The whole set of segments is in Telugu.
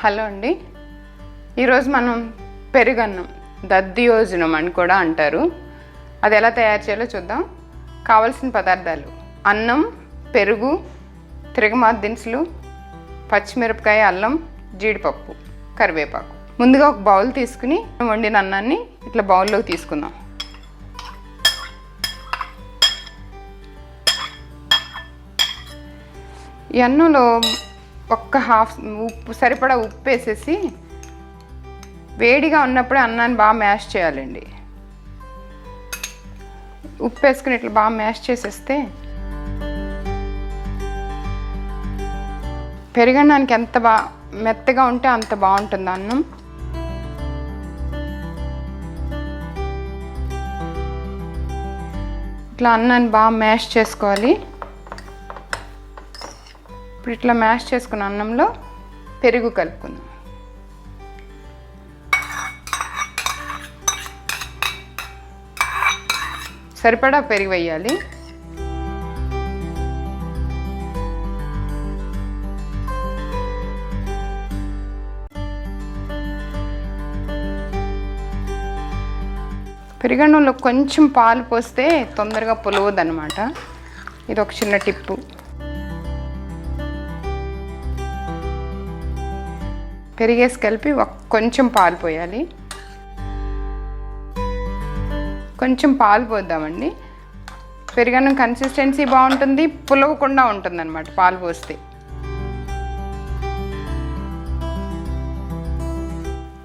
హలో అండి, ఈరోజు మనం పెరుగన్నం దద్దోజనం అని కూడా అంటారు. అది ఎలా తయారు చేయాలో చూద్దాం. కావలసిన పదార్థాలు: అన్నం, పెరుగు, తిరగమాత దినుసులు, పచ్చిమిరపకాయ, అల్లం, జీడిపప్పు, కరివేపాకు. ముందుగా ఒక బౌల్ తీసుకుని వండిన అన్నాన్ని ఇట్లా బౌల్లోకి తీసుకుందాం. ఈ అన్నంలో ఒక్క హాఫ్ ఉప్పు సరిపడా ఉప్పు వేసేసి వేడిగా ఉన్నప్పుడే అన్నాన్ని బాగా మ్యాష్ చేయాలండి. ఉప్పు వేసుకుని ఇట్లా బాగా మ్యాష్ చేసేస్తే పెరుగన్నానికి ఎంత మెత్తగా ఉంటే అంత బాగుంటుంది అన్నం. ఇట్లా అన్నాన్ని బాగా మ్యాష్ చేసుకోవాలి. ఇప్పుడు ఇట్లా మ్యాష్ చేసుకున్న అన్నంలో పెరుగు కలుపుకుందాం. సరిపడా పెరుగు వేయాలి. పెరుగన్నంలో కొంచెం పాలు పోస్తే తొందరగా పులవదన్నమాట. ఇది ఒక చిన్న టిప్పు. పెరిగేసి కలిపి కొంచెం పాలు పోయాలి. కొంచెం పాలు పోద్దామండి. పెరుగన్నం కన్సిస్టెన్సీ బాగుంటుంది, పులవకుండా ఉంటుంది అన్నమాట పాలు పోస్తే.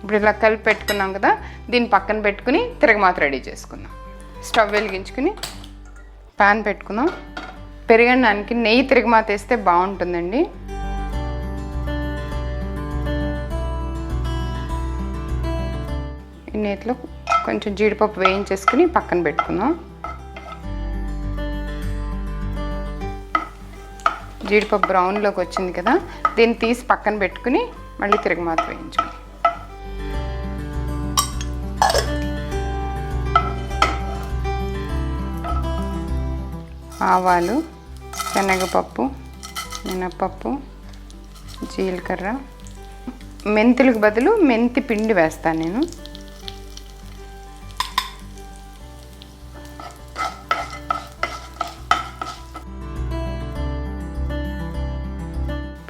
ఇప్పుడు ఇలా కలిపి పెట్టుకున్నాం కదా, దీన్ని పక్కన పెట్టుకుని తిరగమాత రెడీ చేసుకుందాం. స్టవ్ వెలిగించుకుని ప్యాన్ పెట్టుకుందాం. పెరుగన్నానికి నెయ్యి తిరగమాత వేస్తే బాగుంటుందండి. నేతిలో కొంచెం జీడిపప్పు వేయించేసుకుని పక్కన పెట్టుకుందాం. జీడిపప్పు బ్రౌన్లోకి వచ్చింది కదా, దీన్ని తీసి పక్కన పెట్టుకుని మళ్ళీ తిరగమాత వేయించుకుని ఆవాలు, శనగపప్పు, మినపప్పు, జీలకర్ర, మెంతులకు బదులు మెంతి పిండి వేస్తాను నేను.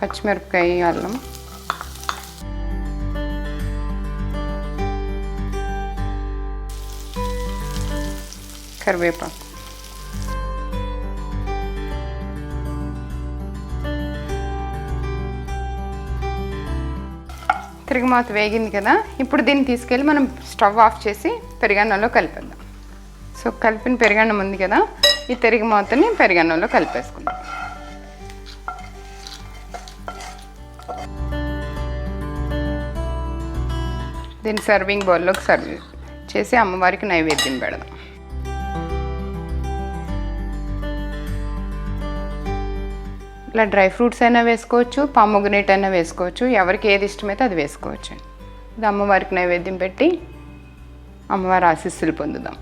పచ్చిమిరపకాయ, అల్లం, కరివేపాకు. తిరగమాత వేగింది కదా, ఇప్పుడు దీన్ని తీసుకెళ్ళి మనం స్టవ్ ఆఫ్ చేసి పెరుగన్నంలో కలిపేద్దాం. సో కలిపిన పెరుగన్నం ఉంది కదా, ఈ తిరగమాతని పెరుగన్నంలో కలిపేసుకుందాం. దీన్ని సర్వింగ్ బౌల్లోకి సర్వ్ చేసి అమ్మవారికి నైవేద్యం పెడదాం. ఇలా డ్రై ఫ్రూట్స్ అయినా వేసుకోవచ్చు, పామోగ్రనేట్ అయినా వేసుకోవచ్చు, ఎవరికి ఏది ఇష్టమైతే అది వేసుకోవచ్చు. ఇది అమ్మవారికి నైవేద్యం పెట్టి అమ్మవారి ఆశీస్సులు పొందుదాం.